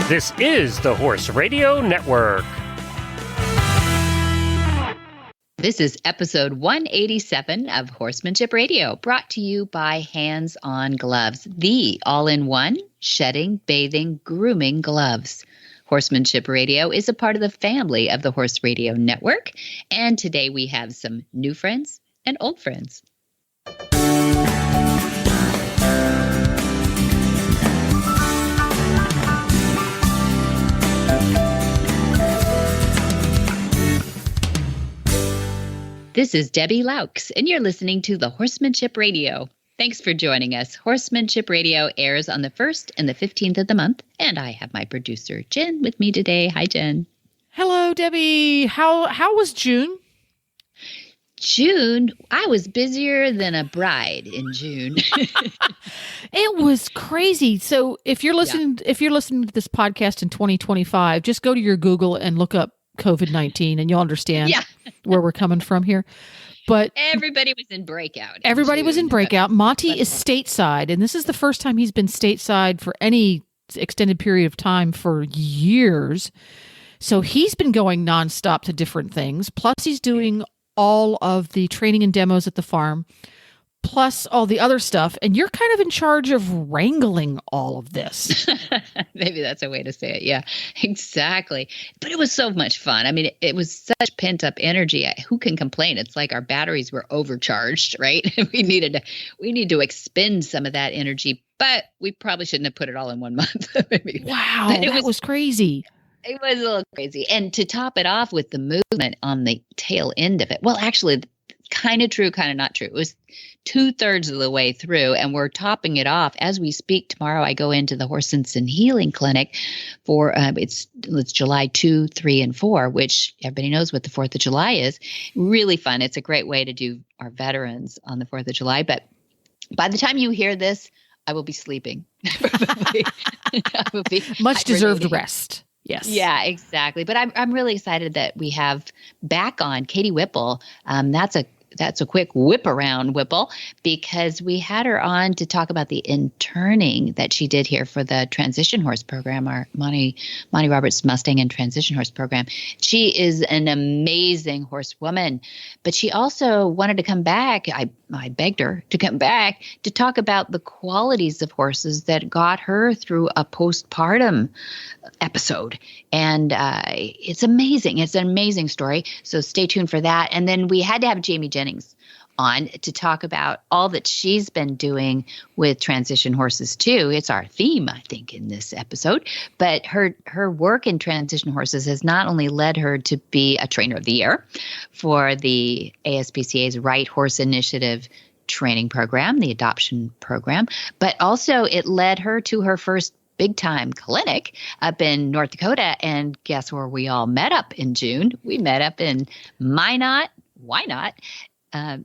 This is the Horse Radio Network. This is episode 187 of Horsemanship Radio, brought to you by Hands On Gloves, the all-in-one shedding, bathing, grooming gloves. Horsemanship Radio is a part of the family of the Horse Radio Network, and today we have some new friends and old friends. This is Debbie Laux, and you're listening to the Horsemanship Radio. Thanks for joining us. Horsemanship Radio airs on the 1st and the 15th of the month, and I have my producer, Jen, with me today. Hi, Jen. Hello, Debbie. How was June? June, I was busier than a bride in June. It was crazy. So if you're listening to this podcast in 2025, just go to your Google and look up COVID-19 and you'll understand where we're coming from here. But everybody was in breakout. Everybody was in breakout. Monty is stateside, and this is the first time he's been stateside for any extended period of time for years. So he's been going nonstop to different things. Plus he's doing all of the training and demos at the farm, plus all the other stuff. And you're kind of in charge of wrangling all of this. Maybe that's a way to say it. Yeah, exactly. But it was so much fun. I mean, it was such pent up energy. Who can complain? It's like our batteries were overcharged, right? We need to expend some of that energy, but we probably shouldn't have put it all in 1 month. Wow, that was crazy. It was a little crazy. And to top it off with the movement on the tail end of it. Well, actually, kind of true, kind of not true. It was 2/3 of the way through, and we're topping it off as we speak. Tomorrow, I go into the Horse and Healing Clinic for it's July 2, 3, and 4, which everybody knows what the 4th of July is. Really fun. It's a great way to do our veterans on the 4th of July. But by the time you hear this, I will be sleeping. I will be much deserved rest. Yes. Yeah, exactly. But I'm really excited that we have back on Katie Whipple. That's a quick whip around, Whipple, because we had her on to talk about the interning that she did here for the transition horse program, our Monty Roberts Mustang and transition horse program. She is an amazing horsewoman, but she also wanted to come back. I begged her to come back to talk about the qualities of horses that got her through a postpartum episode. And it's amazing. It's an amazing story. So stay tuned for that. And then we had to have Jennings on to talk about all that she's been doing with transition horses too. It's our theme, I think, in this episode. But her work in transition horses has not only led her to be a trainer of the year for the ASPCA's Right Horse Initiative training program, the adoption program, but also it led her to her first big time clinic up in North Dakota. And guess where we all met up in June? We met up in Minot. Why not?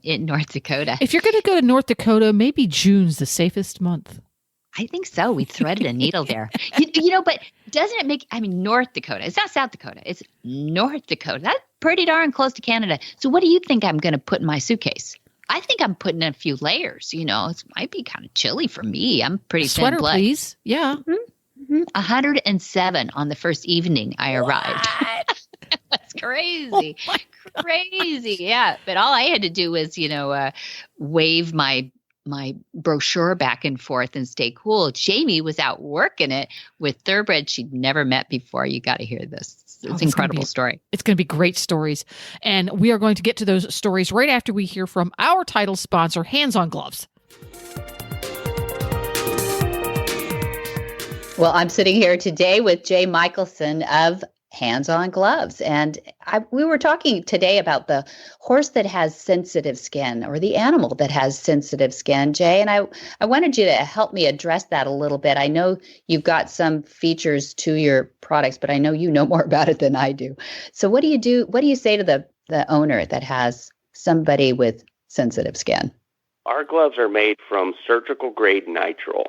In North Dakota. If you're going to go to North Dakota, maybe June's the safest month. I think so. We threaded a needle there. But doesn't it make, North Dakota, it's not South Dakota, it's North Dakota. That's pretty darn close to Canada. So what do you think I'm going to put in my suitcase? I think I'm putting in a few layers, It might be kind of chilly for me. I'm pretty sweater, thin blood. Please. Yeah. Mm-hmm. 107 on the first evening I arrived. That's crazy. Oh crazy. Yeah. But all I had to do was, wave my brochure back and forth and stay cool. Jamie was out working it with thoroughbreds she'd never met before. You got to hear this. It's an incredible story. It's going to be great stories. And we are going to get to those stories right after we hear from our title sponsor, Hands On Gloves. Well, I'm sitting here today with Jay Michelson of Hands On Gloves. And we were talking today about the horse that has sensitive skin, or the animal that has sensitive skin, Jay. And I wanted you to help me address that a little bit. I know you've got some features to your products, but I know you know more about it than I do. So what do you do? What do you say to the owner that has somebody with sensitive skin? Our gloves are made from surgical grade nitrile.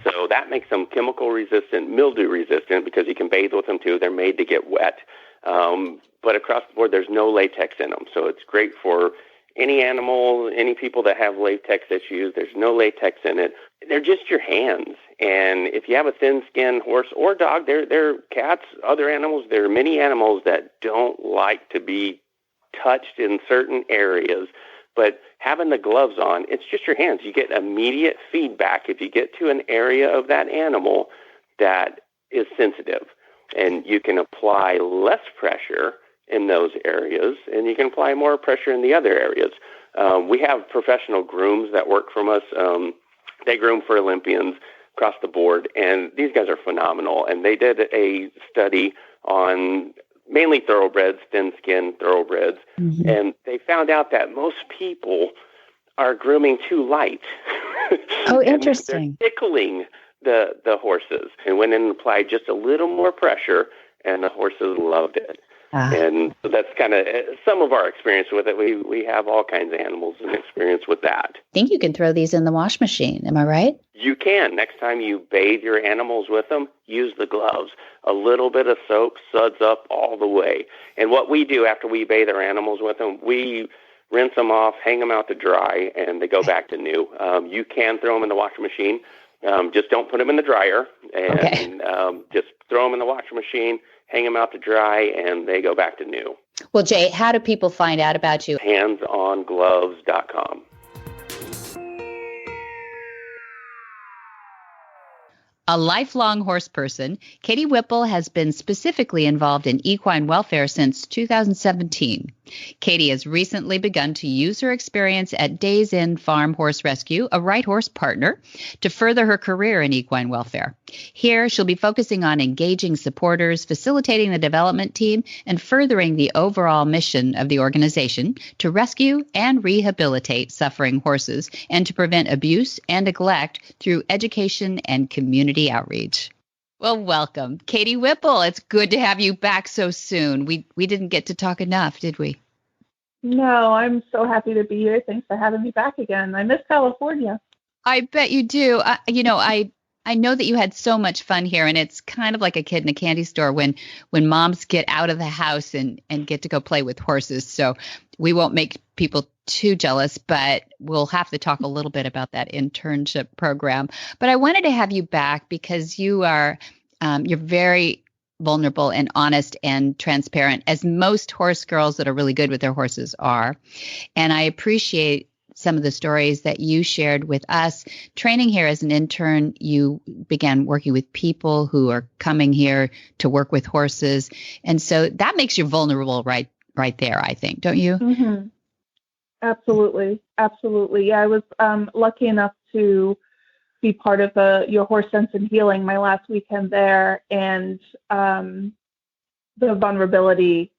So that makes them chemical resistant, mildew resistant, because you can bathe with them too. They're made to get wet. But across the board, there's no latex in them. So it's great for any animal, any people that have latex issues, there's no latex in it. They're just your hands. And if you have a thin-skinned horse or dog, they're cats, other animals, there are many animals that don't like to be touched in certain areas. But having the gloves on, it's just your hands. You get immediate feedback if you get to an area of that animal that is sensitive. And you can apply less pressure in those areas, and you can apply more pressure in the other areas. We have professional grooms that work from us. They groom for Olympians across the board, and these guys are phenomenal. And they did a study on mainly thoroughbreds, thin-skinned thoroughbreds, and they found out that most people are grooming too light. Oh, interesting. They're tickling the horses, and went in and applied just a little more pressure, and the horses loved it. And so that's kind of some of our experience with it. We have all kinds of animals and experience with that. I think you can throw these in the wash machine. Am I right? You can. Next time you bathe your animals with them, use the gloves. A little bit of soap suds up all the way. And what we do after we bathe our animals with them, we rinse them off, hang them out to dry, and they go back to new. You can throw them in the washing machine. Just don't put them in the dryer. And just throw them in the washing machine, hang them out to dry, and they go back to new. Well, Jay, how do people find out about you? handsongloves.com. A lifelong horse person, Katie Whipple has been specifically involved in equine welfare since 2017. Katie has recently begun to use her experience at Days Inn Farm Horse Rescue, a right horse partner, to further her career in equine welfare. Here, she'll be focusing on engaging supporters, facilitating the development team, and furthering the overall mission of the organization to rescue and rehabilitate suffering horses and to prevent abuse and neglect through education and community outreach. Well, welcome, Katie Whipple. It's good to have you back so soon. We didn't get to talk enough, did we? No, I'm so happy to be here. Thanks for having me back again. I miss California. I bet you do. I know that you had so much fun here, and it's kind of like a kid in a candy store when moms get out of the house and get to go play with horses. So we won't make people too jealous, but we'll have to talk a little bit about that internship program. But I wanted to have you back because you are you're very vulnerable and honest and transparent, as most horse girls that are really good with their horses are. And I appreciate some of the stories that you shared with us. Training here as an intern, you began working with people who are coming here to work with horses. And so that makes you vulnerable right there, I think, don't you? Mm-hmm. Absolutely. Absolutely. Yeah, I was lucky enough to be part of Your Horse Sense and Healing my last weekend there. And the vulnerability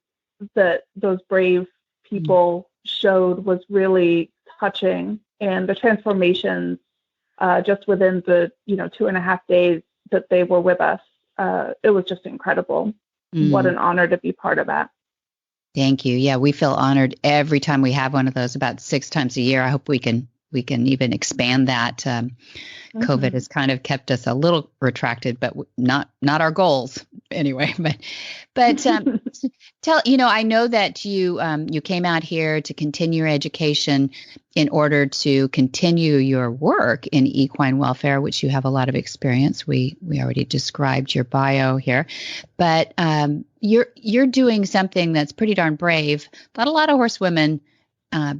that those brave people showed was really touching. And the transformations just within the 2.5 days that they were with us, it was just incredible. What an honor to be part of that. Thank you. Yeah, we feel honored every time we have one of those, about 6 times a year. I hope we can even expand that. COVID has kind of kept us a little retracted, but not our goals anyway. But tell, I know that you came out here to continue your education in order to continue your work in equine welfare, which you have a lot of experience. We already described your bio here, but you're doing something that's pretty darn brave. But a lot of horsewomen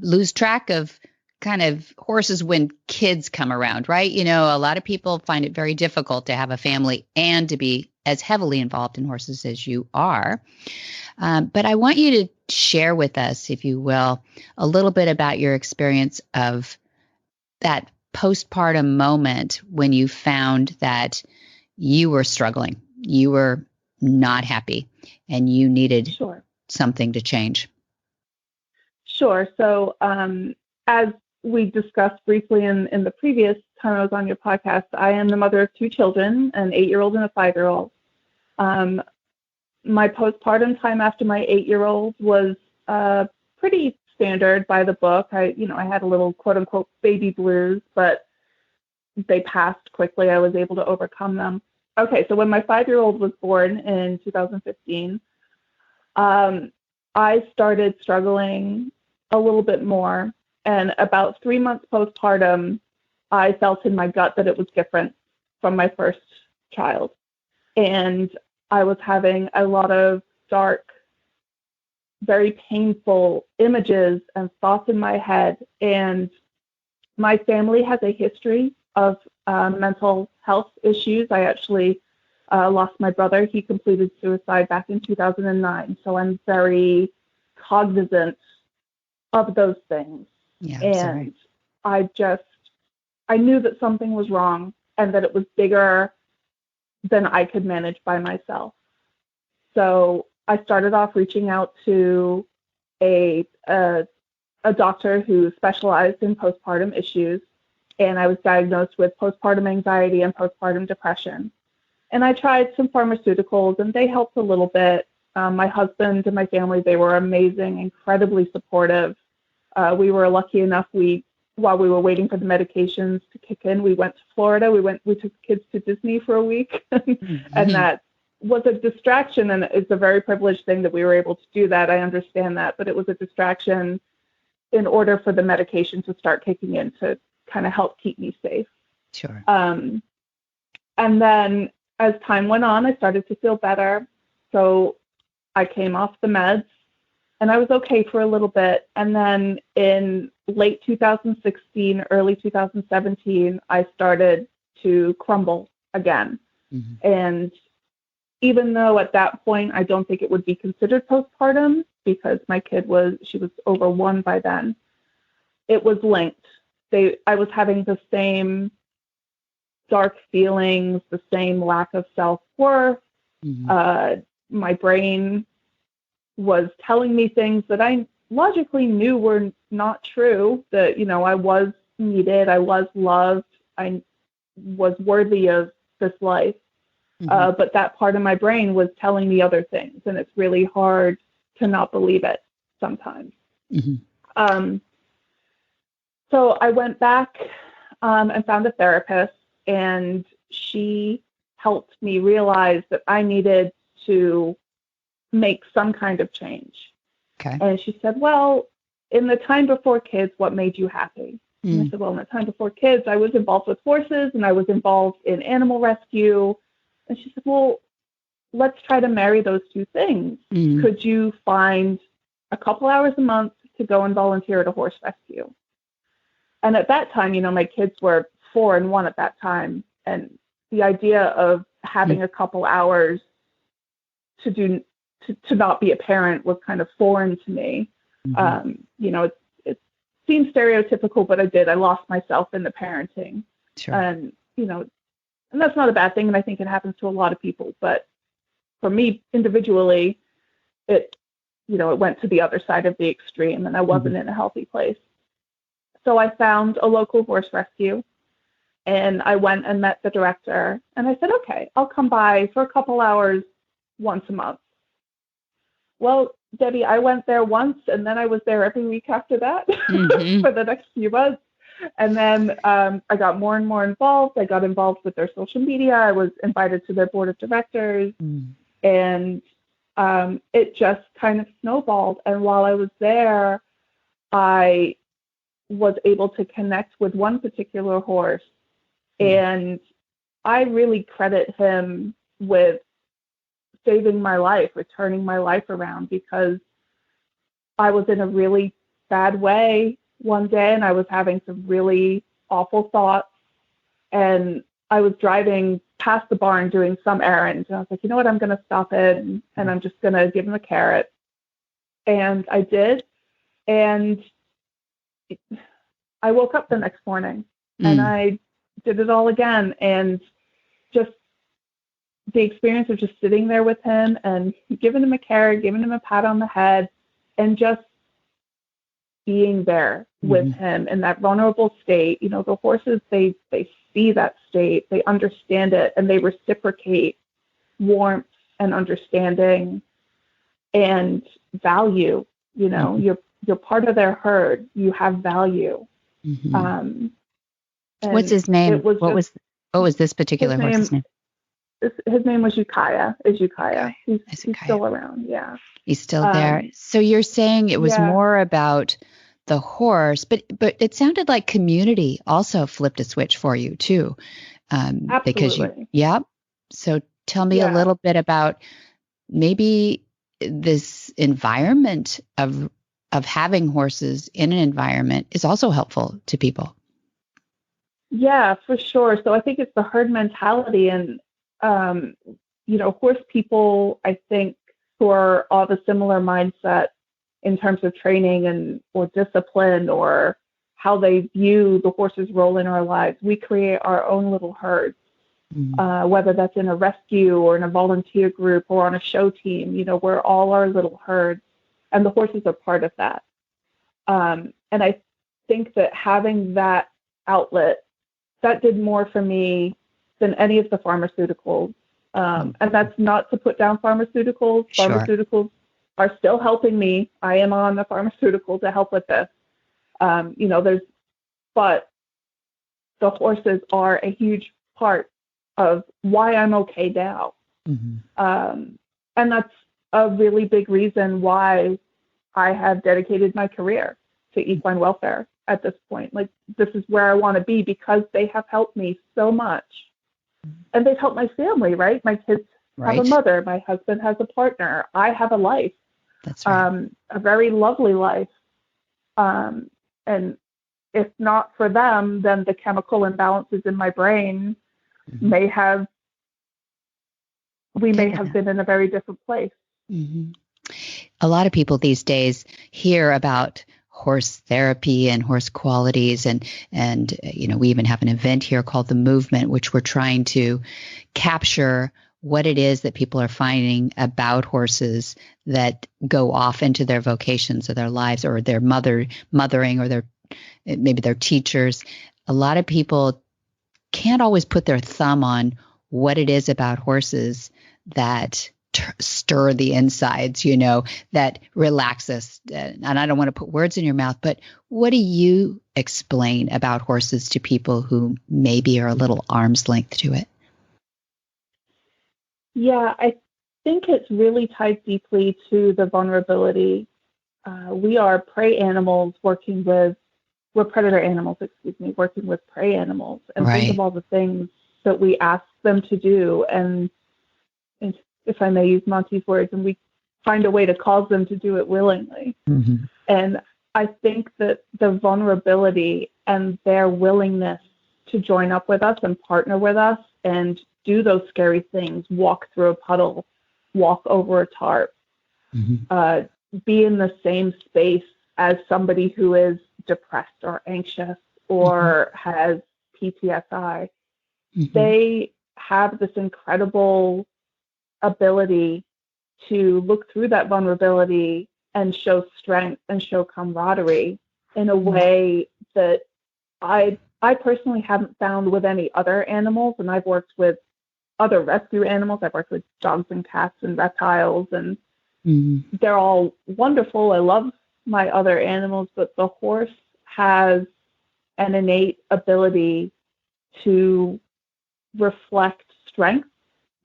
lose track of kind of horses when kids come around, right? A lot of people find it very difficult to have a family and to be as heavily involved in horses as you are. But I want you to share with us, if you will, a little bit about your experience of that postpartum moment when you found that you were struggling, you were not happy, and you needed something to change. Sure. So as we discussed briefly in the previous time I was on your podcast, I am the mother of 2 children, an 8-year-old and a 5-year-old. My postpartum time after my 8-year-old was pretty standard by the book. I had a little quote unquote baby blues, but they passed quickly. I was able to overcome them. Okay, so when my 5-year-old was born in 2015, I started struggling a little bit more. And about 3 months postpartum, I felt in my gut that it was different from my first child. And I was having a lot of dark, very painful images and thoughts in my head. And my family has a history of mental health issues. I actually lost my brother. He completed suicide back in 2009. So I'm very cognizant of those things. Yeah, and I knew that something was wrong and that it was bigger than I could manage by myself. So I started off reaching out to a doctor who specialized in postpartum issues, and I was diagnosed with postpartum anxiety and postpartum depression. And I tried some pharmaceuticals, and they helped a little bit. My husband and my family, they were amazing, incredibly supportive. We were lucky enough, while we were waiting for the medications to kick in, we went to Florida. We took kids to Disney for a week, and that was a distraction, and it's a very privileged thing that we were able to do that. I understand that, but it was a distraction in order for the medication to start kicking in to kind of help keep me safe. Sure. And then as time went on, I started to feel better. So I came off the meds, and I was okay for a little bit. And then in late 2016, early 2017, I started to crumble again. And even though at that point, I don't think it would be considered postpartum because my kid she was over 1 by then, it was linked. I was having the same dark feelings, the same lack of self-worth. My brain was telling me things that I logically knew were not true, that, I was needed, I was loved, I was worthy of this life. But that part of my brain was telling me other things, and it's really hard to not believe it sometimes. So I went back and found a therapist, and she helped me realize that I needed to make some kind of change. Okay. And she said, well, in the time before kids, what made you happy? And I said, well, in the time before kids, I was involved with horses and I was involved in animal rescue. And she said, well, let's try to marry those two things. Could you find a couple hours a month to go and volunteer at a horse rescue? And at that time, my kids were 4 and 1 at that time. And the idea of having a couple hours to not be a parent was kind of foreign to me. It seems stereotypical, but I lost myself in the parenting. Sure. And, and that's not a bad thing. And I think it happens to a lot of people, but for me individually, it went to the other side of the extreme, and I wasn't in a healthy place. So I found a local horse rescue, and I went and met the director, and I said, okay, I'll come by for a couple hours once a month. Well, Debbie, I went there once, and then I was there every week after that for the next few months. And then I got more and more involved. I got involved with their social media. I was invited to their board of directors, and it just kind of snowballed. And while I was there, I was able to connect with one particular horse, and I really credit him with saving my life, or turning my life around, because I was in a really bad way one day, and I was having some really awful thoughts, and I was driving past the barn doing some errand, and I was like, you know what, I'm going to stop it, and I'm just going to give him a carrot. And I did, and I woke up the next morning, and I did it all again, and just the experience of just sitting there with him and giving him a carrot, giving him a pat on the head, and just being there with him in that vulnerable state. The horses, they see that state, they understand it, and they reciprocate warmth and understanding and value. You're part of their herd. You have value. What's his name? What was this particular horse's name? his name was Ukiah. Is Ukiah? He's Ukiah. still around. Yeah. He's still there. So you're saying it was more about the horse, but it sounded like community also flipped a switch for you too. Absolutely. So tell me a little bit about maybe this environment of having horses in an environment is also helpful to people. Yeah, for sure. So I think it's the herd mentality, and horse people, I think, who are of a similar mindset in terms of training or discipline or how they view the horse's role in our lives. We create our own little herds, whether that's in a rescue or in a volunteer group or on a show team. We're all our little herds, and the horses are part of that. And I think that having that outlet, that did more for me than any of the pharmaceuticals. And that's not to put down pharmaceuticals. Sure. Pharmaceuticals are still helping me. I am on the pharmaceutical to help with this. But the horses are a huge part of why I'm okay now. And that's a really big reason why I have dedicated my career to equine welfare at this point. Like, this is where I want to be because they have helped me so much. And they've helped my family, right? My kids have a mother. My husband has a partner. I have a life. That's right. A very lovely life. And if not for them, then the chemical imbalances in my brain may have been in a very different place. A lot of people these days hear about horse therapy and horse qualities, and we even have an event here called The Movement, which we're trying to capture what it is that people are finding about horses that go off into their vocations of their lives, or their mothering, or maybe their teachers. A lot of people can't always put their thumb on what it is about horses that stir the insides, that relax us. And I don't want to put words in your mouth, but what do you explain about horses to people who maybe are a little arm's length to it? Yeah, I think it's really tied deeply to the vulnerability. We are prey animals we're predator animals, working with prey animals. And think of all the things that we ask them to do. And if I may use Monty's words, and we find a way to cause them to do it willingly. And I think that the vulnerability and their willingness to join up with us and partner with us and do those scary things, walk through a puddle, walk over a tarp, be in the same space as somebody who is depressed or anxious or has PTSD. They have this incredible ability to look through that vulnerability and show strength and show camaraderie in a way that I personally haven't found with any other animals. And I've worked with other rescue animals. I've worked with dogs and cats and reptiles, and they're all wonderful. I love my other animals, but the horse has an innate ability to reflect strength,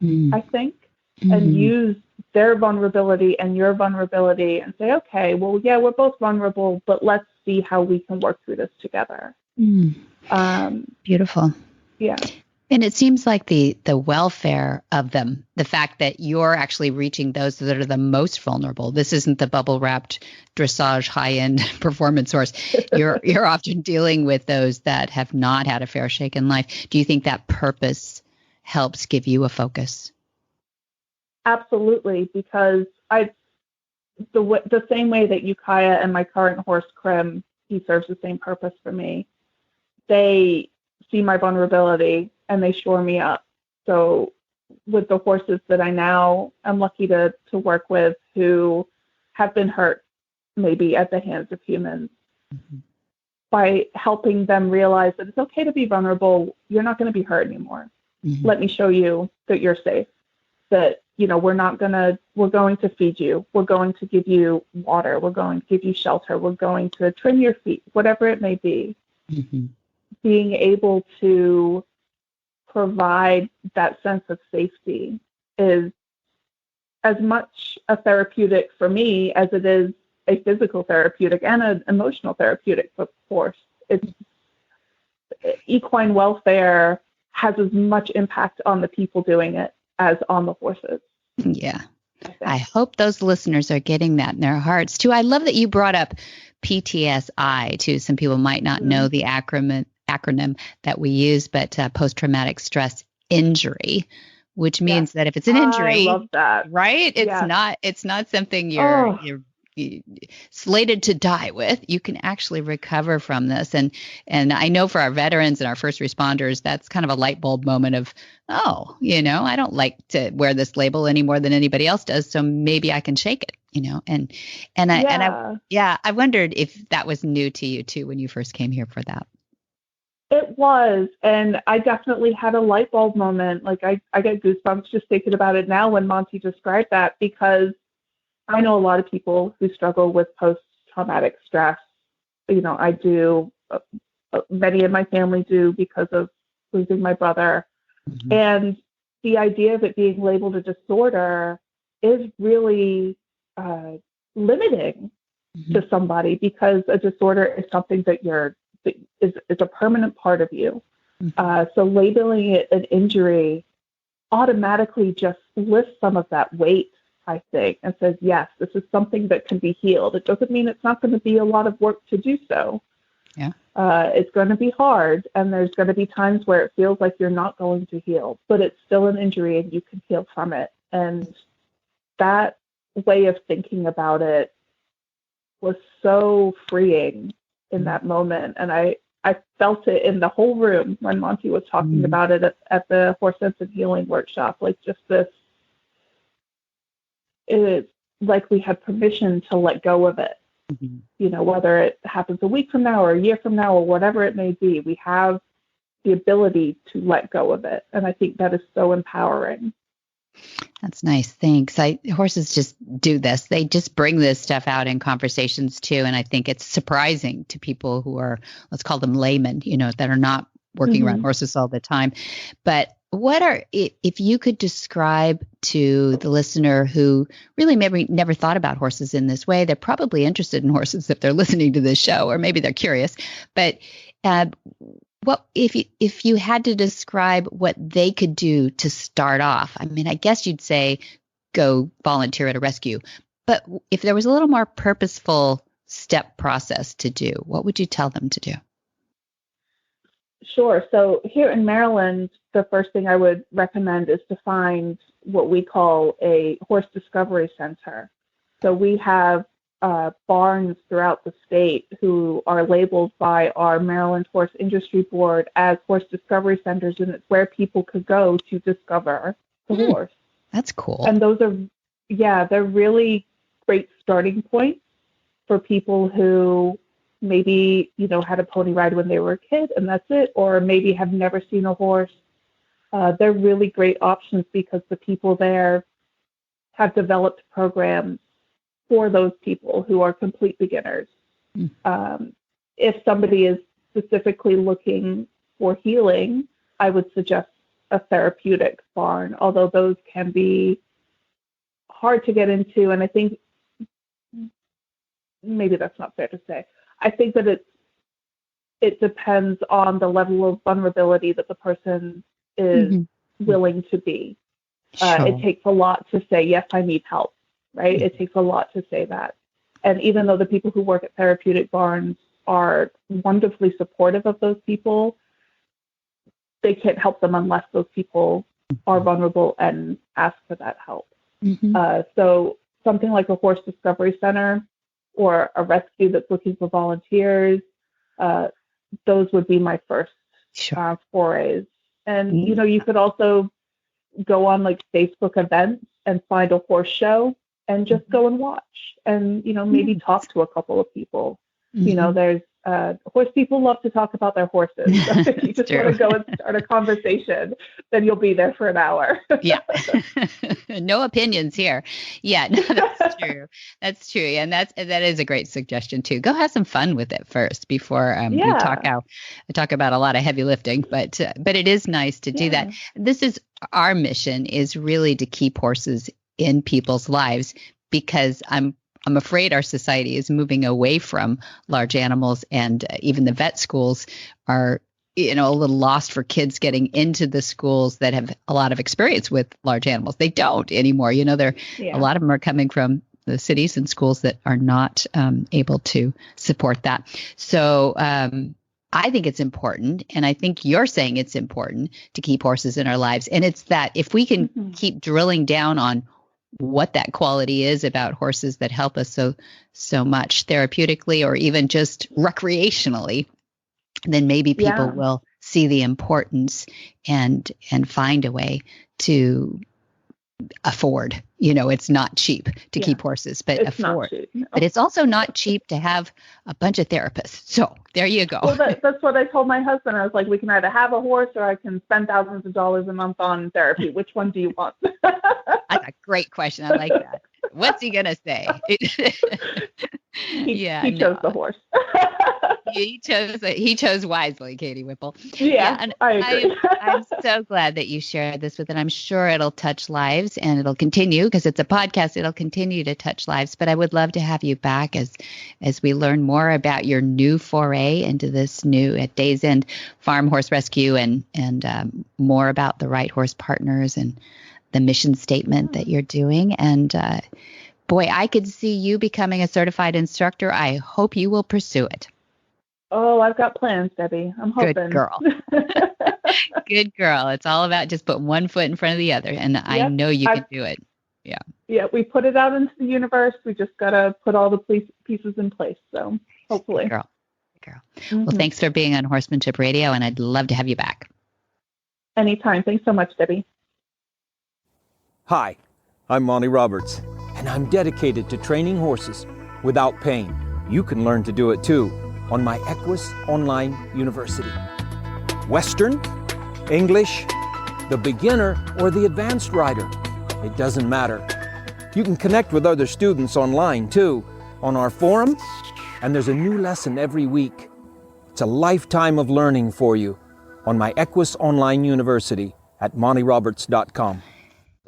I think, and use their vulnerability and your vulnerability and say, okay, well, yeah, we're both vulnerable, but let's see how we can work through this together. Beautiful. Yeah. And it seems like the welfare of them, the fact that you're actually reaching those that are the most vulnerable. This isn't the bubble-wrapped dressage high-end performance horse. You're often dealing with those that have not had a fair shake in life. Do you think that purpose helps give you a focus? Absolutely, because the same way that Ukiah and my current horse Krim, he serves the same purpose for me. They see my vulnerability and they shore me up. So with the horses that I now am lucky to work with who have been hurt maybe at the hands of humans, by helping them realize that it's okay to be vulnerable, you're not going to be hurt anymore. Let me show you that you're safe, that, we're going to feed you. We're going to give you water. We're going to give you shelter. We're going to trim your feet, whatever it may be. Being able to provide that sense of safety is as much a therapeutic for me as it is a physical therapeutic and an emotional therapeutic, of course. It's equine welfare has as much impact on the people doing it as on the horses. Yeah. I hope those listeners are getting that in their hearts too. I love that you brought up PTSI too. Some people might not know the acronym that we use, but post-traumatic stress injury, which means that if it's an injury, I love that. right? It's not something you're slated to die with. You can actually recover from this. And I know for our veterans and our first responders, that's kind of a light bulb moment of, I don't like to wear this label any more than anybody else does. So maybe I can shake it, I wondered if that was new to you too, when you first came here for that. It was, and I definitely had a light bulb moment. Like I get goosebumps just thinking about it now when Monty described that, because I know a lot of people who struggle with post-traumatic stress. I do. Many in my family do because of losing my brother. Mm-hmm. And the idea of it being labeled a disorder is really limiting to somebody, because a disorder is something that is a permanent part of you. So labeling it an injury automatically just lifts some of that weight, I think, and says, yes, this is something that can be healed. It doesn't mean it's not going to be a lot of work to do so. Yeah. It's going to be hard, and there's going to be times where it feels like you're not going to heal, but it's still an injury and you can heal from it. And that way of thinking about it was so freeing in that moment. And I felt it in the whole room when Monty was talking about it at the Horse Sense and Healing workshop, like just this, it's like we had permission to let go of it. Whether it happens a week from now or a year from now or whatever it may be, we have the ability to let go of it. And I think that is so empowering. That's nice. Thanks. Horses just do this. They just bring this stuff out in conversations too. And I think it's surprising to people who are, let's call them laymen, that are not working around horses all the time. But if you could describe to the listener who really maybe never thought about horses in this way, they're probably interested in horses if they're listening to this show, or maybe they're curious. But what if you had to describe what they could do to start off? I mean, I guess you'd say go volunteer at a rescue. But if there was a little more purposeful step process to do, what would you tell them to do? Sure. So here in Maryland, the first thing I would recommend is to find what we call a horse discovery center. So we have barns throughout the state who are labeled by our Maryland Horse Industry Board as horse discovery centers, and it's where people could go to discover the horse. That's cool. And those are, they're really great starting points for people who maybe, had a pony ride when they were a kid and that's it, or maybe have never seen a horse. They're really great options because the people there have developed programs for those people who are complete beginners. If somebody is specifically looking for healing, I would suggest a therapeutic barn, although those can be hard to get into. And I think maybe that's not fair to say. I think that it depends on the level of vulnerability that the person is willing to be. Sure. It takes a lot to say, yes, I need help, right? It takes a lot to say that. And even though the people who work at therapeutic barns are wonderfully supportive of those people, they can't help them unless those people are vulnerable and ask for that help. So something like a horse discovery center or a rescue that's looking for volunteers, those would be my first forays. And, you could also go on like Facebook events and find a horse show and just go and watch and, maybe talk to a couple of people. There's horse people love to talk about their horses. So if you just want to go and start a conversation, then you'll be there for an hour. Yeah. No opinions here. Yeah, no, that's true. That's true. And that is a great suggestion too. Go have some fun with it first before we talk about a lot of heavy lifting, but it is nice to do that. This is our mission, is really to keep horses in people's lives, because I'm afraid our society is moving away from large animals, and even the vet schools are, a little lost for kids getting into the schools that have a lot of experience with large animals. They don't anymore. A lot of them are coming from the cities and schools that are not able to support that. So I think it's important, and I think you're saying it's important to keep horses in our lives. And it's that if we can keep drilling down on what that quality is about horses that help us so much therapeutically or even just recreationally, then maybe people will see the importance and find a way to afford. It's not cheap to keep horses, but it's afford. Not cheap, no. But it's also not cheap to have a bunch of therapists. So there you go. Well, that's what I told my husband. I was like, we can either have a horse or I can spend thousands of dollars a month on therapy. Which one do you want? That's a great question. I like that. What's he going to say? He chose the horse. He chose wisely, Katie Whipple. Yeah, and I agree. I'm so glad that you shared this with it. I'm sure it'll touch lives, and it'll continue, because it's a podcast. It'll continue to touch lives. But I would love to have you back as we learn more about your new foray into this new at Days End Farm Horse Rescue, and more about the Right Horse Partners and the mission statement that you're doing. And boy, I could see you becoming a certified instructor. I hope you will pursue it. Oh, I've got plans, Debbie. I'm hoping. Good girl. Good girl. It's all about just putting one foot in front of the other. And I know you can do it. Yeah. Yeah, we put it out into the universe. We just got to put all the pieces in place. So hopefully. Good girl. Well, thanks for being on Horsemanship Radio, and I'd love to have you back. Anytime. Thanks so much, Debbie. Hi, I'm Monty Roberts, and I'm dedicated to training horses without pain. You can learn to do it too on my Equus Online University. Western, English, the beginner, or the advanced rider. It doesn't matter. You can connect with other students online too, on our forum, and there's a new lesson every week. It's a lifetime of learning for you on my Equus Online University at montyroberts.com.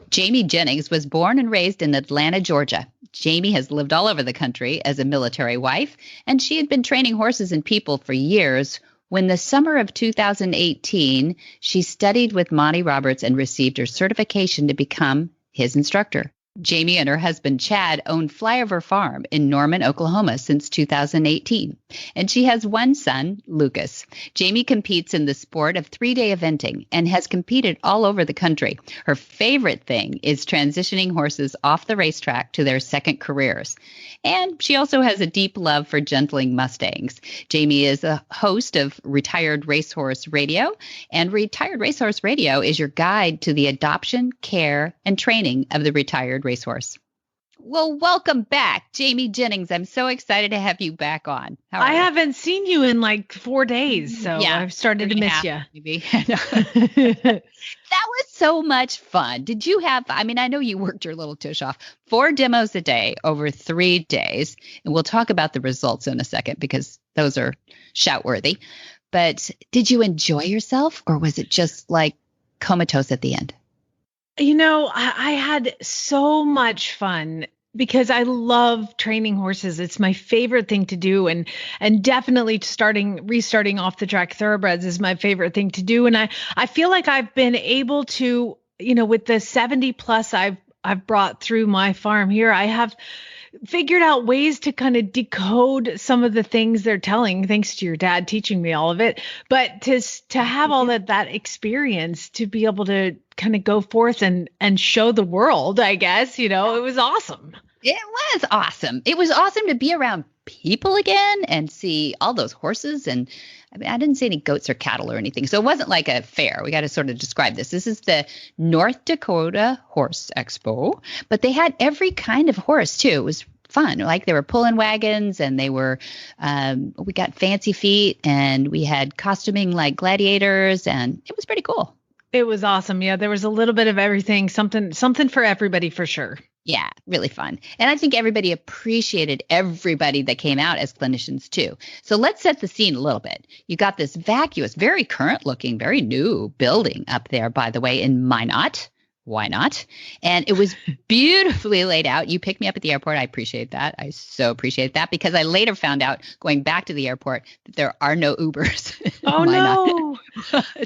Jamie Jennings was born and raised in Atlanta, Georgia. Jamie has lived all over the country as a military wife, and she had been training horses and people for years. When the summer of 2018, she studied with Monty Roberts and received her certification to become his instructor. Jamie and her husband, Chad, own Flyover Farm in Norman, Oklahoma since 2018, and she has one son, Lucas. Jamie competes in the sport of 3-day eventing and has competed all over the country. Her favorite thing is transitioning horses off the racetrack to their second careers. And she also has a deep love for gentling Mustangs. Jamie is a host of Retired Racehorse Radio, and Retired Racehorse Radio is your guide to the adoption, care, and training of the retired racehorse. Well, welcome back, Jamie Jennings. I'm so excited to have you back on. I haven't seen you in like 4 days, so I've started to miss you. Maybe. That was so much fun. Did you have, I know you worked your little tush off, 4 demos a day over 3 days. And we'll talk about the results in a second because those are shout-worthy. But did you enjoy yourself, or was it just like comatose at the end? I had so much fun because I love training horses. It's my favorite thing to do. And definitely restarting off the track thoroughbreds is my favorite thing to do. And I feel like I've been able to, with the 70 plus I've brought through my farm here, I have figured out ways to kind of decode some of the things they're telling, thanks to your dad teaching me all of it. But to have all that experience, to be able to kind of go forth and show the world, I guess, it was awesome. It was awesome. It was awesome to be around people again and see all those horses. And I didn't see any goats or cattle or anything. So it wasn't like a fair. We got to sort of describe this. This is the North Dakota Horse Expo, but they had every kind of horse too. It was fun. Like they were pulling wagons and they were, we got fancy feet and we had costuming like gladiators and it was pretty cool. It was awesome. Yeah, there was a little bit of everything, something for everybody for sure. Yeah, really fun. And I think everybody appreciated everybody that came out as clinicians too. So let's set the scene a little bit. You got this vacuous, very current looking, very new building up there, by the way, in Minot. Why not? And it was beautifully laid out. You picked me up at the airport. I appreciate that. I so appreciate that because I later found out going back to the airport that there are no Ubers. Oh, no.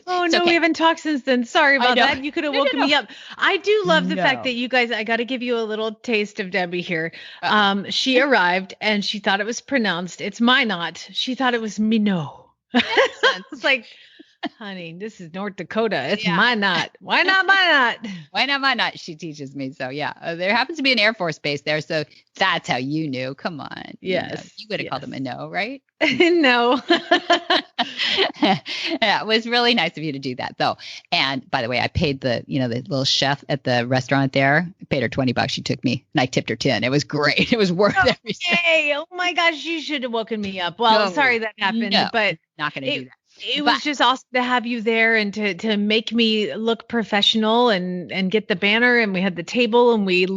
Oh, no. Okay. We haven't talked since then. Sorry about that. You could have woken me up. I do love the fact that you guys, I got to give you a little taste of Debbie here. She arrived and she thought it was pronounced. It's Minot. She thought it was Minot. It's like, honey, this is North Dakota. It's Minot. Why not Minot? Why not Minot? She teaches me. So yeah, there happens to be an Air Force base there. So that's how you knew. Come on. Yes. You would have called them a no, right? No. Yeah, it was really nice of you to do that though. And by the way, I paid the little chef at the restaurant there. I paid her $20. She took me and I tipped her 10. It was great. It was worth everything. Hey, oh my gosh, you should have woken me up. Well, sorry that happened, but not going to do that. It was just awesome to have you there and to make me look professional and get the banner, and we had the table and we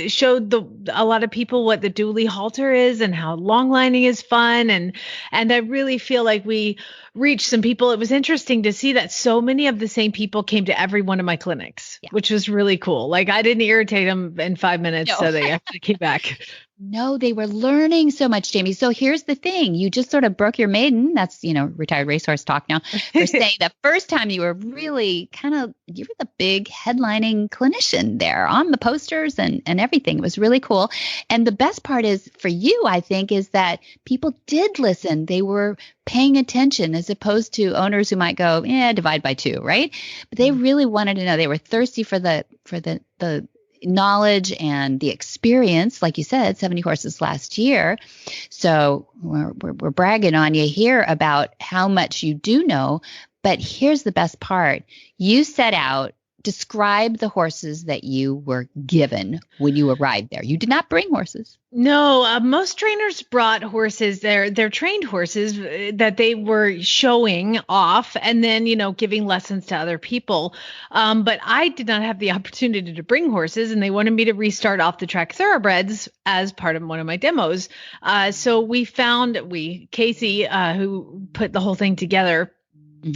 showed a lot of people what the dually halter is and how long lining is fun. And I really feel like we reached some people. It was interesting to see that so many of the same people came to every one of my clinics, which was really cool. Like I didn't irritate them in 5 minutes. So they actually came back. No, they were learning so much, Jamie. So here's the thing. You just sort of broke your maiden. That's, retired racehorse talk now. For saying the first time you were really you were the big headlining clinician there on the posters and everything. It was really cool. And the best part is for you, I think, is that people did listen. They were paying attention as opposed to owners who might go, divide by 2, right? But they really wanted to know. They were thirsty for the knowledge and the experience, like you said, 70 horses last year. So we're bragging on you here about how much you do know. But here's the best part. You set out, describe the horses that you were given when you arrived there. You did not bring horses. No, most trainers brought horses, their trained horses that they were showing off and then, giving lessons to other people. But I did not have the opportunity to bring horses, and they wanted me to restart off the track thoroughbreds as part of one of my demos. So Casey, who put the whole thing together,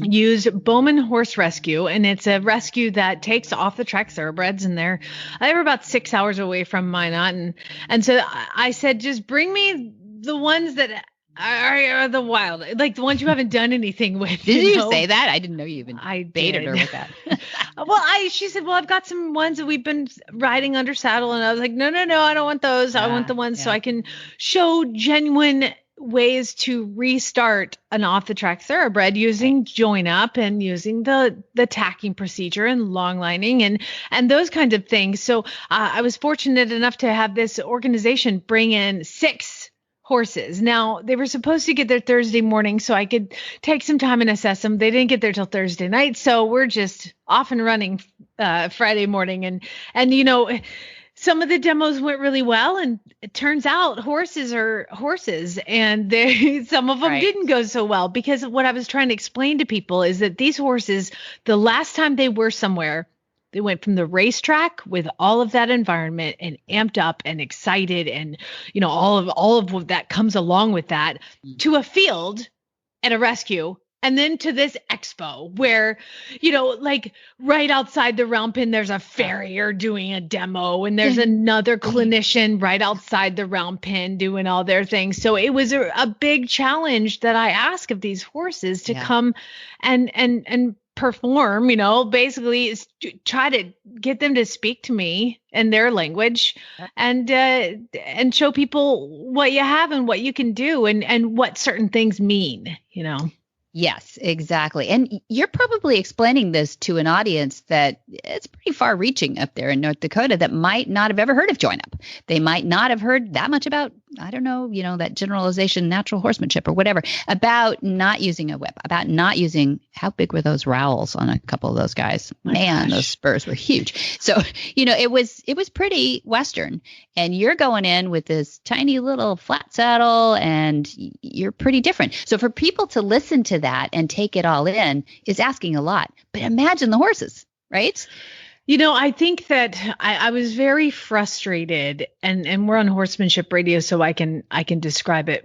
use Bowman Horse Rescue, and it's a rescue that takes off the track thoroughbreds, and they were about 6 hours away from Minot, and so I said, just bring me the ones that are the wild, like the ones you haven't done anything with. Did you say that? I didn't know you even baited her with that. She said, well, I've got some ones that we've been riding under saddle, and I was like, no, I don't want those. I want the ones so I can show genuine ways to restart an off the track thoroughbred using join up and using the tacking procedure and long lining and those kinds of things. So I was fortunate enough to have this organization bring in 6 horses. Now they were supposed to get there Thursday morning so I could take some time and assess them. They didn't get there till Thursday night. So we're just off and running Friday morning. And some of the demos went really well, and it turns out horses are horses, and some of them didn't go so well, because what I was trying to explain to people is that these horses, the last time they were somewhere, they went from the racetrack with all of that environment and amped up and excited and, all of what that comes along with that, to a field at a rescue. And then to this expo where, like right outside the round pen, there's a farrier doing a demo, and there's another clinician right outside the round pen doing all their things. So it was a big challenge that I ask of these horses to come and perform, basically is try to get them to speak to me in their language and show people what you have and what you can do and what certain things mean, Yes, exactly. And you're probably explaining this to an audience that it's pretty far reaching up there in North Dakota that might not have ever heard of Join Up. They might not have heard that much about I don't know, that generalization, natural horsemanship or whatever, about not using a whip, about not using, how big were those rowels on a couple of those guys? Man, those spurs were huge. So, it was pretty Western, and you're going in with this tiny little flat saddle and you're pretty different. So for people to listen to that and take it all in is asking a lot, but imagine the horses, right? I think that I was very frustrated, and we're on horsemanship radio, so I can describe it.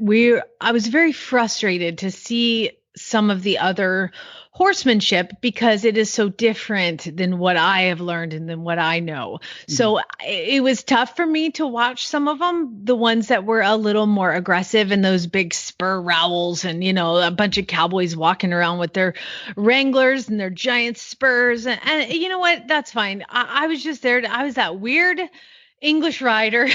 I was very frustrated to see some of the other horsemanship because it is so different than what I have learned and than what I know. So it was tough for me to watch some of them, the ones that were a little more aggressive and those big spur rowels and, a bunch of cowboys walking around with their Wranglers and their giant spurs. And you know what? That's fine. I was just there. I was that weird English rider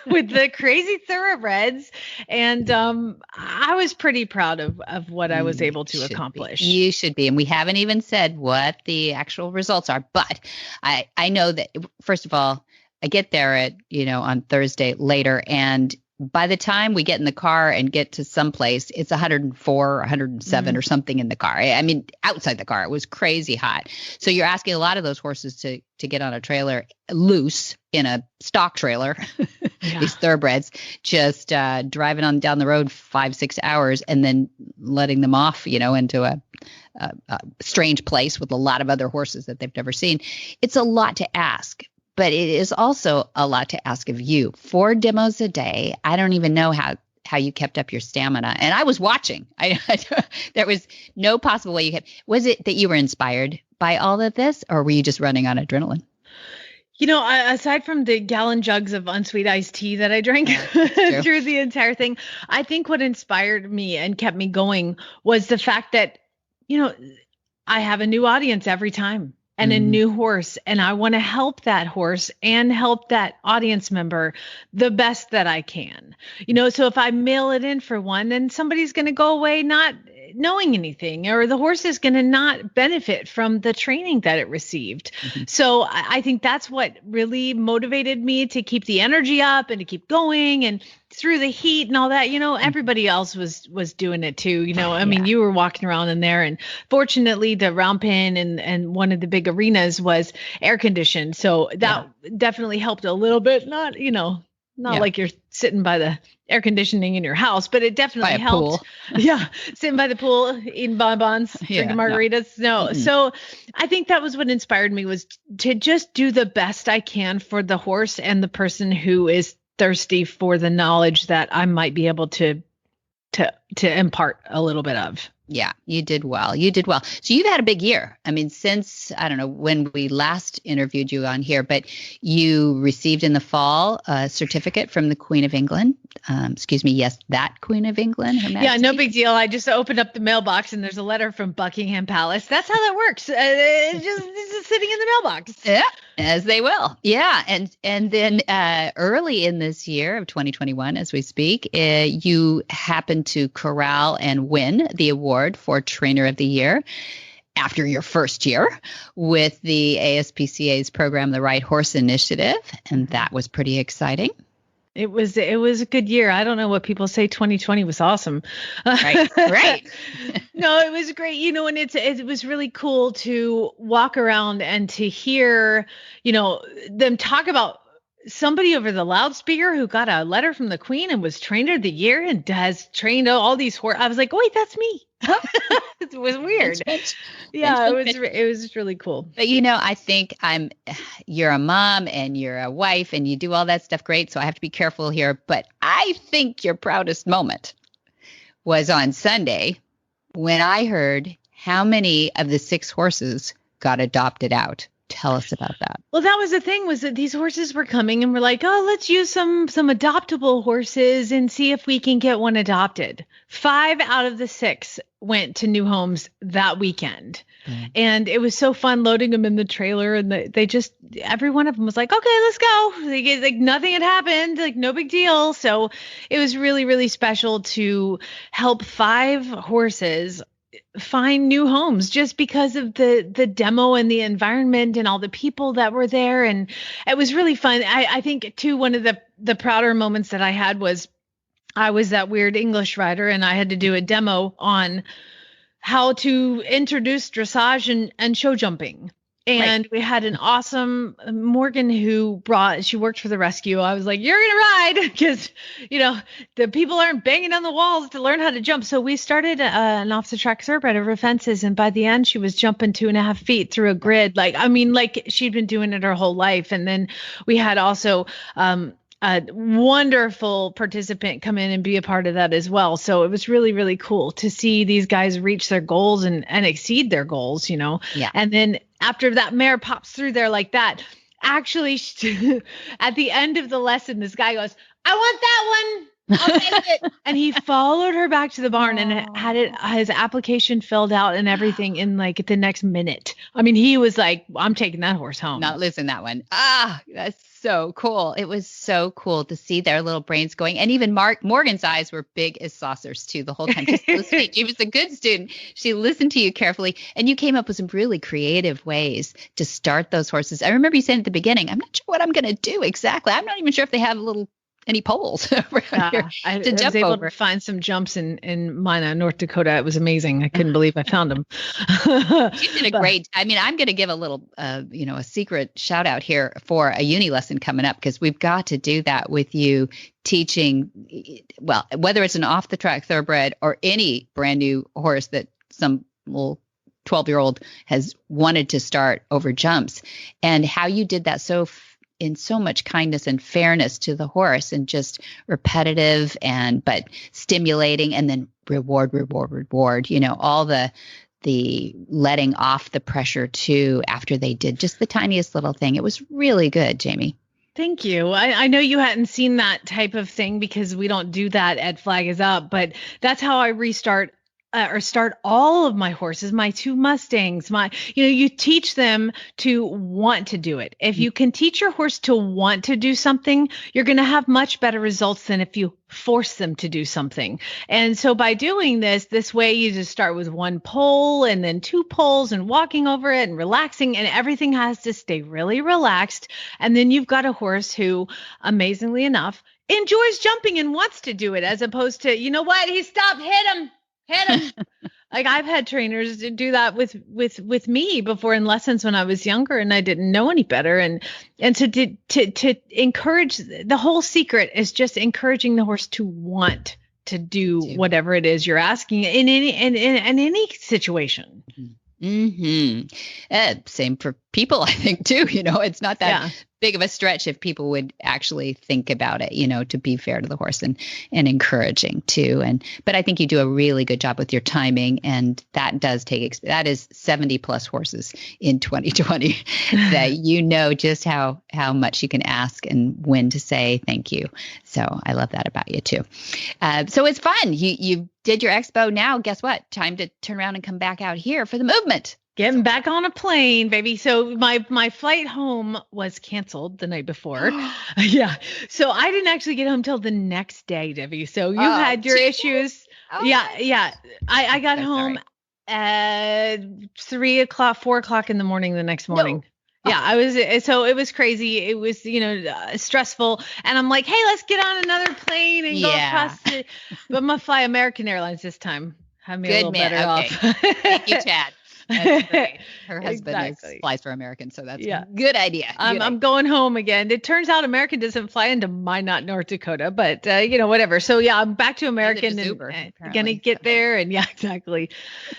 with the crazy thoroughbreds. And I was pretty proud of what I was able to accomplish. You should be. And we haven't even said what the actual results are. But I know that, first of all, I get there at, on Thursday later. And by the time we get in the car and get to someplace, it's 104, 107 or something in the car. I mean, outside the car, it was crazy hot. So you're asking a lot of those horses to get on a trailer loose in a stock trailer, these thoroughbreds, just driving on down the road 5-6 hours and then letting them off, into a strange place with a lot of other horses that they've never seen. It's a lot to ask. But it is also a lot to ask of you. 4 demos a day. I don't even know how you kept up your stamina. And I was watching. There was no possible way you kept. Was it that you were inspired by all of this, or were you just running on adrenaline? Aside from the gallon jugs of unsweet iced tea that I drank through the entire thing, I think what inspired me and kept me going was the fact that, I have a new audience every time. And a new horse. And I want to help that horse and help that audience member the best that I can. So if I mail it in for one, then somebody's going to go away not knowing anything, or the horse is going to not benefit from the training that it received. So I think that's what really motivated me to keep the energy up and to keep going. And through the heat and all that, everybody else was doing it too. I mean, you were walking around in there, and fortunately the round pen and one of the big arenas was air conditioned. So that definitely helped a little bit. Not like you're sitting by the air conditioning in your house, but it definitely helped. Yeah. Sitting by the pool, eating bonbons, drinking margaritas. No. So I think that was what inspired me, was to just do the best I can for the horse and the person who is thirsty for the knowledge that I might be able to impart a little bit of. Yeah, you did well. So you've had a big year. I mean, since, I don't know when we last interviewed you on here, but you received in the fall a certificate from the Queen of England. That Queen of England. Her Majesty. Yeah, no big deal. I just opened up the mailbox and there's a letter from Buckingham Palace. That's how that works. It's just sitting in the mailbox. Yeah, as they will. Yeah, and then early in this year of 2021, as we speak, you happened to corral and win the award for Trainer of the Year after your first year with the ASPCA's program, the Right Horse Initiative. And that was pretty exciting. It was a good year. I don't know what people say. 2020 was awesome. Right. No, it was great. And it was really cool to walk around and to hear, them talk about somebody over the loudspeaker who got a letter from the Queen and was Trainer of the Year and has trained all these horses. I was like, wait, that's me. It was weird. Yeah, it was really cool. But I think you're a mom and you're a wife and you do all that stuff great. So I have to be careful here. But I think your proudest moment was on Sunday when I heard how many of the 6 horses got adopted out. Tell us about that. Well, that was the thing, was that these horses were coming and we're like, oh, let's use some adoptable horses and see if we can get one adopted. 5 out of the 6 went to new homes that weekend. And it was so fun loading them in the trailer. And every one of them was like, okay, let's go. Like nothing had happened, like no big deal. So it was really, really special to help 5 horses find new homes just because of the demo and the environment and all the people that were there. And it was really fun. I think too, one of the prouder moments that I had was I was that weird English writer, and I had to do a demo on how to introduce dressage and show jumping. And we had an awesome Morgan she worked for the rescue. I was like, you're going to ride because, the people aren't banging on the walls to learn how to jump. So we started an off the track thoroughbred over fences. And by the end, she was jumping 2.5 feet through a grid. Like she'd been doing it her whole life. And then we had also, a wonderful participant come in and be a part of that as well. So it was really, really cool to see these guys reach their goals and exceed their goals, Yeah. And then after that mare pops through there like that, actually at the end of the lesson, this guy goes, I want that one. I'll take it. And he followed her back to the barn and had his application filled out and everything in like the next minute. I mean, he was like, I'm taking that horse home. Not losing that one. That's so cool. It was so cool to see their little brains going. And even Morgan's eyes were big as saucers too the whole time. Just listening. She was a good student. She listened to you carefully. And you came up with some really creative ways to start those horses. I remember you saying at the beginning, I'm not sure what I'm going to do exactly. I'm not even sure if they have any poles around here I to jump was able over. to find some jumps in Minot, North Dakota. It was amazing. I couldn't believe I found them. You did a great. I mean, I'm going to give a little, a secret shout out here for a uni lesson coming up because we've got to do that with you teaching. Well, whether it's an off the track thoroughbred or any brand new horse that some little 12-year-old has wanted to start over jumps, and how you did that in so much kindness and fairness to the horse and just repetitive but stimulating and then reward, all the letting off the pressure too after they did just the tiniest little thing. It was really good, Jamie. Thank you. I know you hadn't seen that type of thing because we don't do that at Flag Is Up, but that's how I restart or start all of my horses, my 2 Mustangs, you teach them to want to do it. If you can teach your horse to want to do something, you're going to have much better results than if you force them to do something. And so by doing this way, you just start with 1 pole and then 2 poles and walking over it and relaxing, and everything has to stay really relaxed. And then you've got a horse who, amazingly enough, enjoys jumping and wants to do it, as opposed to, you know what, he stopped, hit him. Like I've had trainers do that with me before in lessons when I was younger and I didn't know any better. And so to encourage, the whole secret is just encouraging the horse to want to do whatever it is you're asking in any situation. Mm-hmm. Same for people, I think too. It's not that big of a stretch if people would actually think about it, to be fair to the horse and encouraging too. But I think you do a really good job with your timing, and that does that is 70 plus horses in 2020 that just how much you can ask and when to say thank you. So I love that about you too. So it's fun. You did your expo. Now, guess what? Time to turn around and come back out here for the movement. Getting back on a plane, baby. So my flight home was canceled the night before. Yeah. So I didn't actually get home till the next day, Debbie. So you had your issues. Yeah. I got home at 3 o'clock, 4 o'clock in the morning the next morning. No. Yeah, so it was crazy. It was, stressful. And I'm like, hey, let's get on another plane and go across but I'm going to fly American Airlines this time. Have me a little better off. Thank you, Chad. That's great. Her husband flies for American, so that's a good idea. I'm going home again. It turns out American doesn't fly into Minot, North Dakota, but whatever. So I'm back to American and gonna get there, and exactly.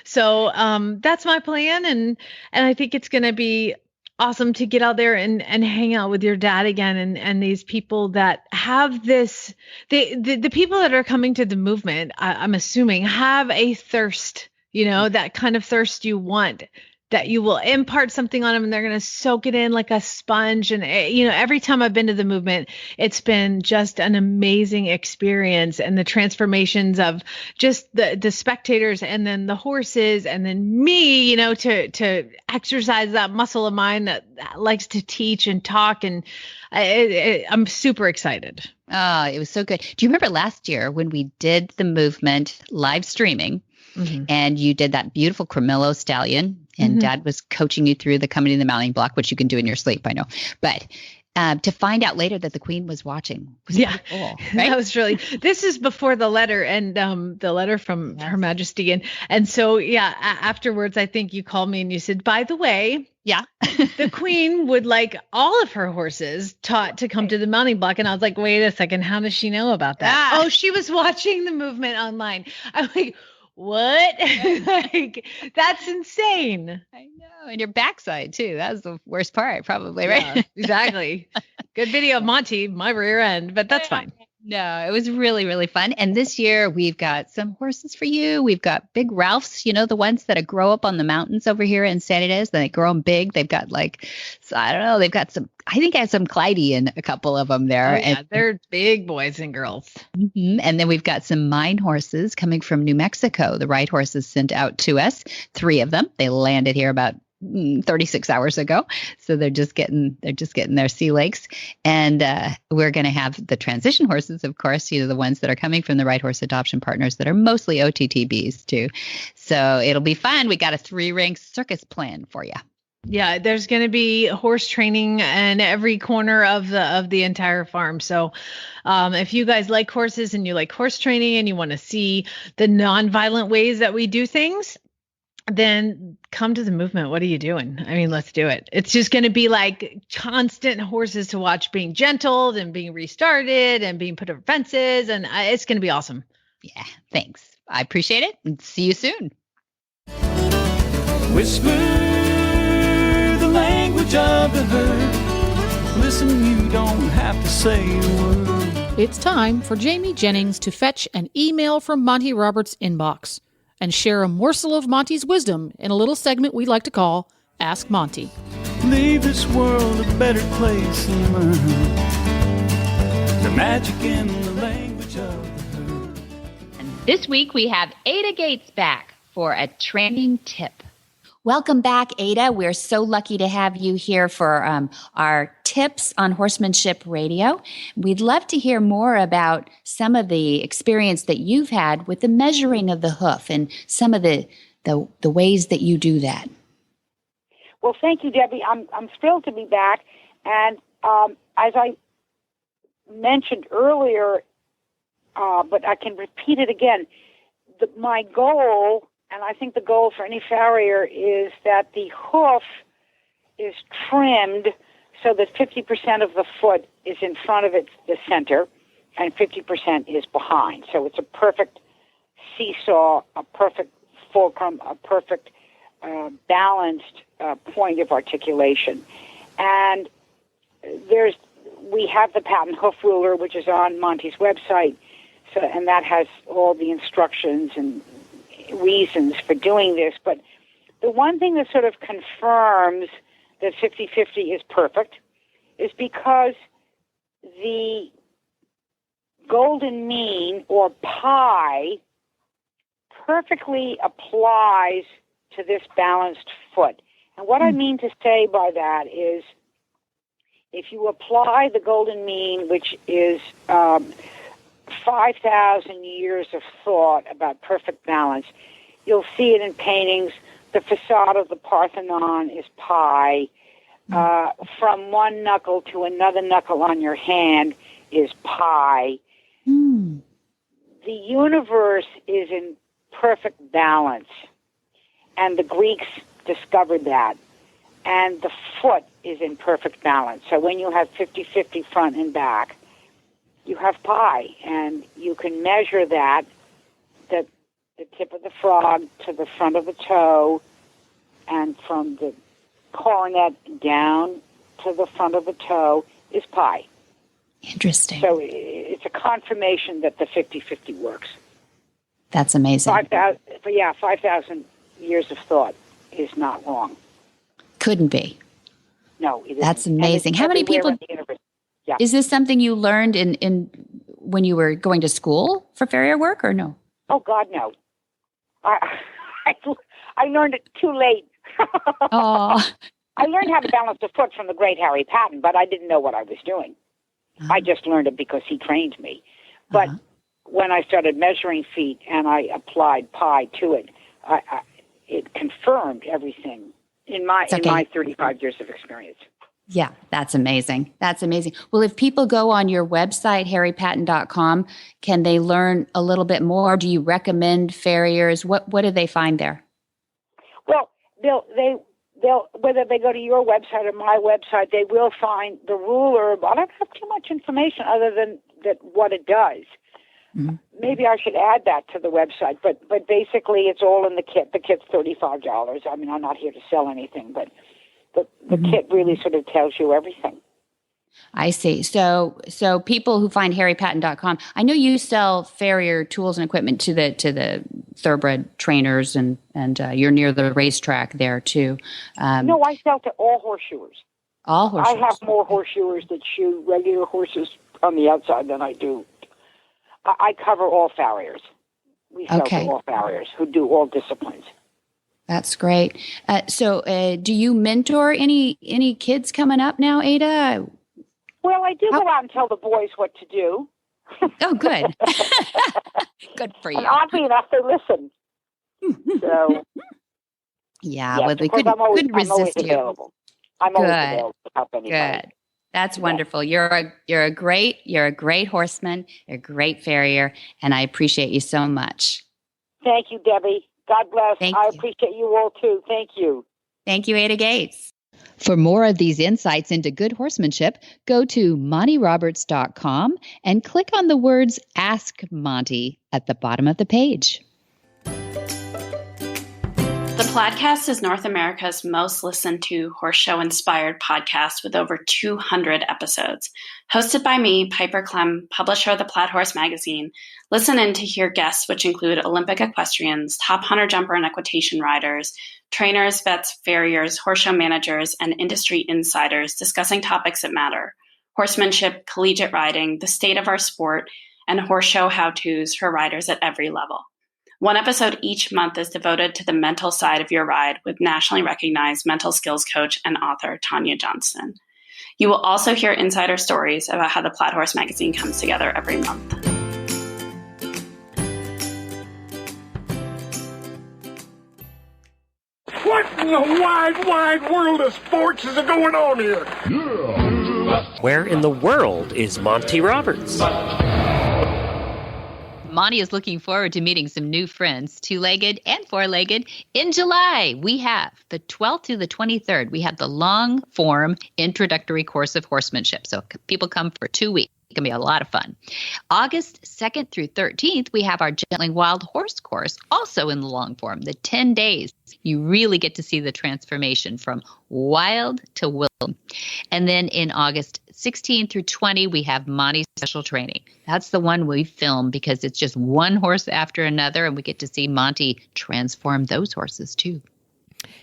So that's my plan, and I think it's gonna be awesome to get out there and hang out with your dad again, and these people that have this, the people that are coming to the movement, I'm assuming, have a thirst. That kind of thirst you want, that you will impart something on them and they're going to soak it in like a sponge. And, every time I've been to the movement, it's been just an amazing experience. And the transformations of just the spectators and then the horses and then me, to exercise that muscle of mine that likes to teach and talk. And I'm super excited. Oh, it was so good. Do you remember last year when we did the movement live streaming? Mm-hmm. And you did that beautiful Cremello stallion, and Dad was coaching you through the coming and the mounting block, which you can do in your sleep, I know. But to find out later that the Queen was watching. Was Yeah, cool, right? That was really, this is before the letter and the letter from Her Majesty. And so, afterwards, I think you called me and you said, by the way, the Queen would like all of her horses taught to come to the mounting block. And I was like, wait a second, how does she know about that? Oh, she was watching the movement online. I'm like, what? Like, that's insane. I know. And your backside too. That was the worst part, probably, right? Yeah, exactly. Good video of Monty, my rear end, but that's fine. No, it was really, really fun. And this year we've got some horses for you. We've got big Ralphs, the ones that grow up on the mountains over here in San Ynez. They grow them big. They've got they've got some, I think I have some Clyde in a couple of them there. Oh, yeah, they're big boys and girls. Mm-hmm. And then we've got some mine horses coming from New Mexico. The right horses sent out to us, 3 of them. They landed here about 36 hours ago. So they're just getting their sea legs. And we're going to have the transition horses, of course, the ones that are coming from the right horse adoption partners that are mostly OTTBs too. So it'll be fun. We got a 3-ring circus plan for you. Yeah, there's going to be horse training in every corner of the entire farm. So if you guys like horses and you like horse training and you want to see the nonviolent ways that we do things, then come to the movement. What are you doing? I mean, let's do it. It's just going to be like constant horses to watch being gentled and being restarted and being put over fences. And it's going to be awesome. Yeah, thanks. I appreciate it. And see you soon. Whisper the language of the herd. Listen, you don't have to say a word. It's time for Jamie Jennings to fetch an email from Monty Roberts' inbox and share a morsel of Monty's wisdom in a little segment we like to call Ask Monty. Leave this world a better place than mine. The magic in the language of the herd. And this week we have Ada Gates back for a training tip. Welcome back, Ada. We're so lucky to have you here for our tips on Horsemanship Radio. We'd love to hear more about some of the experience that you've had with the measuring of the hoof and some of the ways that you do that. Well, thank you, Debbie. I'm thrilled to be back. And as I mentioned earlier, but I can repeat it again, my goal, and I think the goal for any farrier, is that the hoof is trimmed so that 50% of the foot is in front of the center and 50% is behind. So it's a perfect seesaw, a perfect fulcrum, a perfect balanced point of articulation. And we have the patent hoof ruler, which is on Monty's website, and that has all the instructions and reasons for doing this. But the one thing that sort of confirms that 50-50 is perfect is because the golden mean, or pi, perfectly applies to this balanced foot. And what I mean to say by that is, if you apply the golden mean, which is 5,000 years of thought about perfect balance, you'll see it in paintings. The facade of the Parthenon is pi. From one knuckle to another knuckle on your hand is pi. The universe is in perfect balance, and the Greeks discovered that. And the foot is in perfect balance. So when you have 50-50 front and back, you have pi, and you can measure that, the tip of the frog to the front of the toe, and from the coronet down to the front of the toe is pi. Interesting. So it's a confirmation that the 50-50 works. That's amazing. 5,000 years of thought is not wrong. Couldn't be. No, it isn't. That's amazing. How many people? Yeah. Is this something you learned in when you were going to school for farrier work, or no? Oh God, no. I learned it too late. Oh. I learned how to balance the foot from the great Harry Patton, but I didn't know what I was doing. I just learned it because he trained me. But when I started measuring feet and I applied pi to it, it confirmed everything in my 35 years of experience. Yeah, that's amazing. That's amazing. Well, if people go on your website, harrypatton.com, can they learn a little bit more? Do you recommend farriers? What do they find there? Well, they'll whether they go to your website or my website, they will find the ruler. I don't have too much information other than that what it does. Mm-hmm. Maybe I should add that to the website, but basically it's all in the kit. The kit's $35. I mean, I'm not here to sell anything, but the kit really sort of tells you everything. I see. So people who find harrypatton.com, I know you sell farrier tools and equipment to the thoroughbred trainers, and you're near the racetrack there too. No, I sell to all horseshoers. All horseshoers. I have more horseshoers that shoe regular horses on the outside than I do. I cover all farriers. We sell to all farriers who do all disciplines. That's great. So do you mentor any kids coming up now, Ada? Well, I do go out and tell the boys what to do. Oh, good. Good for you. And oddly enough, they listen. So, yeah, yes, well, they couldn't resist you. Available. I'm always available to help anybody. Good. That's wonderful. You're a great horseman, you're a great farrier, and I appreciate you so much. Thank you, Debbie. God bless. Thank I you. appreciate you all too. Thank you. Thank you, Ada Gates. For more of these insights into good horsemanship, go to montyroberts.com and click on the words Ask Monty at the bottom of the page. The Plaidcast is North America's most listened to horse show inspired podcast with over 200 episodes. Hosted by me, Piper Clem, publisher of the Plaid Horse magazine. Listen in to hear guests which include Olympic equestrians, top hunter jumper and equitation riders, trainers, vets, farriers, horse show managers, and industry insiders discussing topics that matter: horsemanship, collegiate riding, the state of our sport, and horse show how-tos for riders at every level. One episode each month is devoted to the mental side of your ride with nationally recognized mental skills coach and author Tanya Johnston. You will also hear insider stories about how the Plaid Horse magazine comes together every month. What in the wide world of sports is going on here? Where in the world is Monty Roberts? Monty is looking forward to meeting some new friends, two-legged and four-legged. In July, we have the 12th through the 23rd. We have the long-form introductory course of horsemanship. So people come for 2 weeks. It's going to be a lot of fun. August 2nd through 13th, we have our Gentling Wild Horse course, also in the long form, the 10 days. You really get to see the transformation from wild to wild. And then in August 16 through 20, we have Monty's special training. That's the one we film because it's just one horse after another, and we get to see Monty transform those horses too.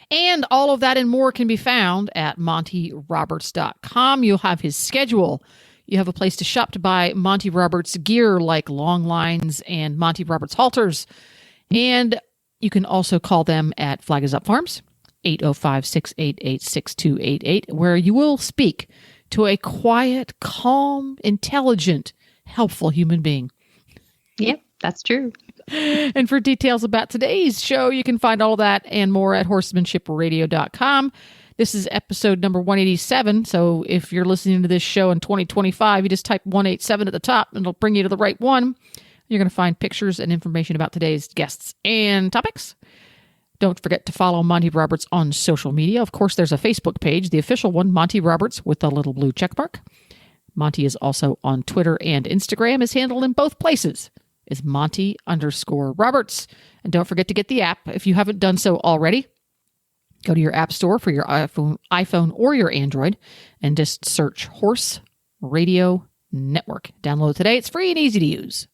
And all of that and more can be found at montyroberts.com. You'll have his schedule. You have a place to shop to buy Monty Roberts gear like long lines and Monty Roberts halters. And you can also call them at Flag Is Up Farms, 805-688-6288, where you will speak to a quiet, calm, intelligent, helpful human being. Yep, that's true. And for details about today's show, you can find all that and more at horsemanshipradio.com. This is episode number 187. So if you're listening to this show in 2025, you just type 187 at the top and it'll bring you to the right one. You're going to find pictures and information about today's guests and topics. Don't forget to follow Monty Roberts on social media. Of course, there's a Facebook page, the official one, Monty Roberts with the little blue check mark. Monty is also on Twitter and Instagram. His handle in both places is Monty_Roberts. And don't forget to get the app if you haven't done so already. Go to your app store for your iPhone or your Android and just search Horse Radio Network. Download today. It's free and easy to use.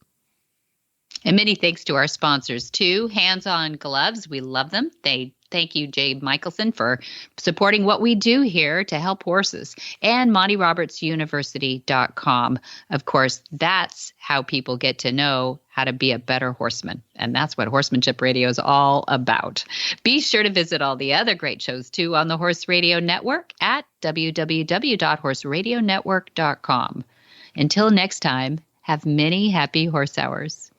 And many thanks to our sponsors, too. Hands On Gloves. We love them. Thank you, Jade Michelson, for supporting what we do here to help horses. And MontyRobertsUniversity.com. Of course, that's how people get to know how to be a better horseman. And that's what Horsemanship Radio is all about. Be sure to visit all the other great shows, too, on the Horse Radio Network at www.horseradionetwork.com. Until next time, have many happy horse hours.